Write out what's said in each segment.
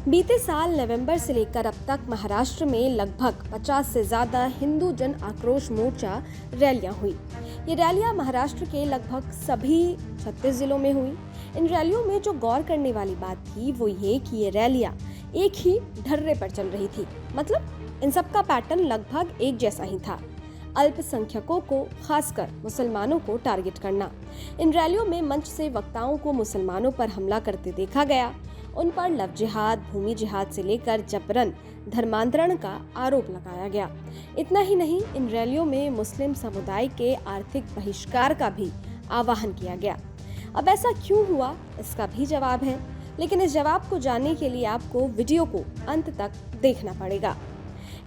बीते साल नवंबर से लेकर अब तक महाराष्ट्र में लगभग 50 से ज्यादा हिंदू जन आक्रोश मोर्चा रैलियां हुई। ये रैलियां महाराष्ट्र के लगभग सभी 36 जिलों में हुई। इन रैलियों में जो गौर करने वाली बात थी वो ये कि ये रैलियां एक ही ढर्रे पर चल रही थी। मतलब इन सबका पैटर्न लगभग एक जैसा ही था। अल्पसंख्यकों को, खासकर मुसलमानों को टारगेट करना। इन रैलियों में मंच से वक्ताओं को मुसलमानों पर हमला करते देखा गया। उन पर लव जिहाद, भूमि जिहाद से लेकर जबरन धर्मांतरण का आरोप लगाया गया। इतना ही नहीं, इन रैलियों में मुस्लिम समुदाय के आर्थिक बहिष्कार का भी आह्वान किया गया। अब ऐसा क्यों हुआ, इसका भी जवाब है, लेकिन इस जवाब को जानने के लिए आपको वीडियो को अंत तक देखना पड़ेगा।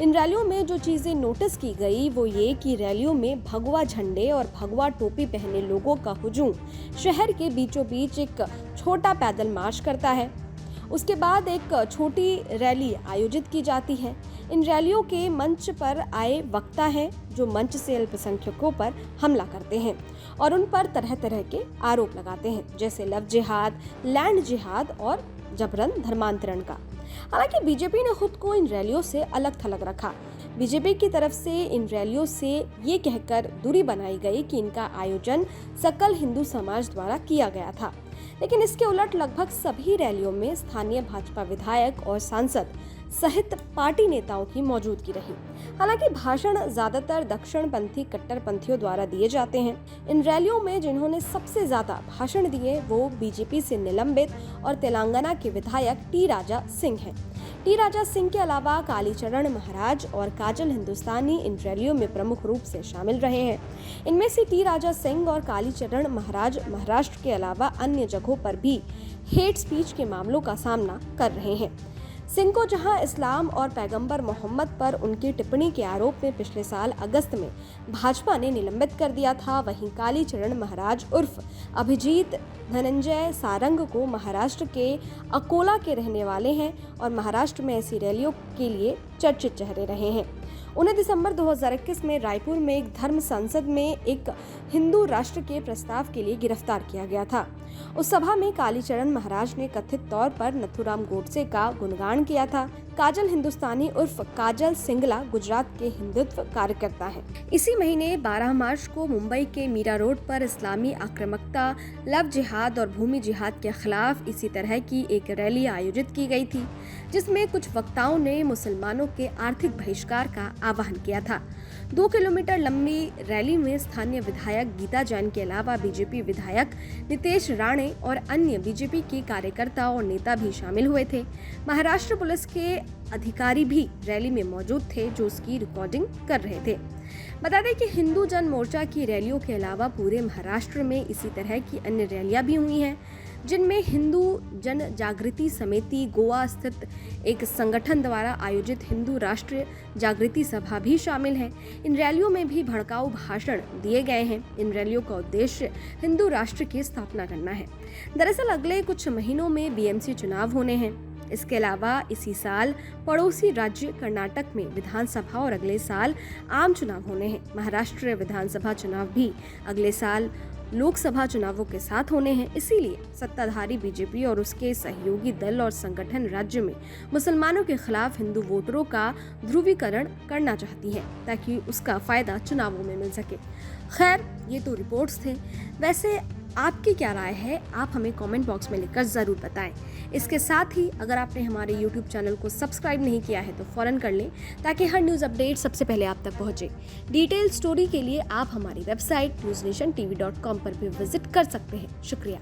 इन रैलियों में जो चीजें नोटिस की गई वो ये कि रैलियों में भगवा झंडे और भगवा टोपी पहने लोगों का हुजूम शहर के बीचों बीच एक छोटा पैदल मार्च करता है। उसके बाद एक छोटी रैली आयोजित की जाती है। इन रैलियों के मंच पर आए वक्ता हैं जो मंच से अल्पसंख्यकों पर हमला करते हैं और उन पर तरह तरह के आरोप लगाते हैं, जैसे लव जिहाद, लैंड जिहाद और जबरन धर्मांतरण का। हालांकि बीजेपी ने खुद को इन रैलियों से अलग थलग रखा। बीजेपी की तरफ से इन रैलियों से ये कहकर दूरी बनाई गई कि इनका आयोजन सकल हिंदू समाज द्वारा किया गया था, लेकिन इसके उलट लगभग सभी रैलियों में स्थानीय भाजपा विधायक और सांसद सहित पार्टी नेताओं की मौजूदगी रही। हालांकि भाषण ज्यादातर दक्षिणपंथी कट्टरपंथियों द्वारा दिए जाते हैं। इन रैलियों में जिन्होंने सबसे ज्यादा भाषण दिए वो बीजेपी से निलंबित और तेलंगाना के विधायक टी राजा सिंह हैं। टी राजा सिंह के अलावा कालीचरण महाराज और काजल हिंदुस्तानी इन रैलियों में प्रमुख रूप से शामिल रहे हैं। इनमें से टी राजा सिंह और कालीचरण महाराज महाराष्ट्र के अलावा अन्य जगहों पर भी हेट स्पीच के मामलों का सामना कर रहे हैं। सिंह को जहां इस्लाम और पैगंबर मोहम्मद पर उनकी टिप्पणी के आरोप में पिछले साल अगस्त में भाजपा ने निलंबित कर दिया था, वहीं कालीचरण महाराज उर्फ अभिजीत धनंजय सारंग को महाराष्ट्र के अकोला के रहने वाले हैं और महाराष्ट्र में ऐसी रैलियों के लिए चर्चित चेहरे रहे हैं। उन्हें दिसंबर 2021 में रायपुर में एक धर्म संसद में एक हिंदू राष्ट्र के प्रस्ताव के लिए गिरफ्तार किया गया था। उस सभा में कालीचरण महाराज ने कथित तौर पर नथुराम गोडसे का गुणगान किया था। काजल हिंदुस्तानी उर्फ काजल सिंगला गुजरात के हिंदुत्व कार्यकर्ता हैं। इसी महीने 12 मार्च को मुंबई के मीरा रोड पर इस्लामी आक्रामकता, लव जिहाद और भूमि जिहाद के खिलाफ इसी तरह की एक रैली आयोजित की गई थी, जिसमें कुछ वक्ताओं ने मुसलमानों के आर्थिक बहिष्कार का आह्वान किया था। 2 किलोमीटर लंबी रैली में स्थानीय विधायक गीता जैन के अलावा बीजेपी विधायक नितेश राणे और अन्य बीजेपी के कार्यकर्ता और नेता भी शामिल हुए थे। महाराष्ट्र पुलिस के अधिकारी भी रैली में मौजूद थे जो उसकी रिकॉर्डिंग कर रहे थे। बता दें कि हिंदू जन मोर्चा की रैलियों के अलावा पूरे महाराष्ट्र में इसी तरह की अन्य रैलियां भी हुई हैं, जिनमें हिंदू जन जागृति समिति गोवा स्थित एक संगठन द्वारा आयोजित हिंदू राष्ट्रीय जागृति सभा भी शामिल है। इन रैलियों में भी भड़काऊ भाषण दिए गए हैं। इन रैलियों का उद्देश्य हिंदू राष्ट्र की स्थापना करना है। दरअसल अगले कुछ महीनों में बीएमसी चुनाव होने हैं। इसके अलावा इसी साल पड़ोसी राज्य कर्नाटक में विधानसभा और अगले साल आम चुनाव होने हैं। महाराष्ट्र विधानसभा चुनाव भी अगले साल लोकसभा चुनावों के साथ होने हैं। इसीलिए सत्ताधारी बीजेपी और उसके सहयोगी दल और संगठन राज्य में मुसलमानों के खिलाफ हिंदू वोटरों का ध्रुवीकरण करना चाहती है ताकि उसका फायदा चुनावों में मिल सके। खैर, ये तो रिपोर्ट्स थे। वैसे आपकी क्या राय है, आप हमें कमेंट बॉक्स में लिखकर ज़रूर बताएं। इसके साथ ही अगर आपने हमारे YouTube चैनल को सब्सक्राइब नहीं किया है तो फ़ौरन कर लें ताकि हर न्यूज़ अपडेट सबसे पहले आप तक पहुंचे। डिटेल स्टोरी के लिए आप हमारी वेबसाइट newsnationtv.com पर भी विजिट कर सकते हैं। शुक्रिया।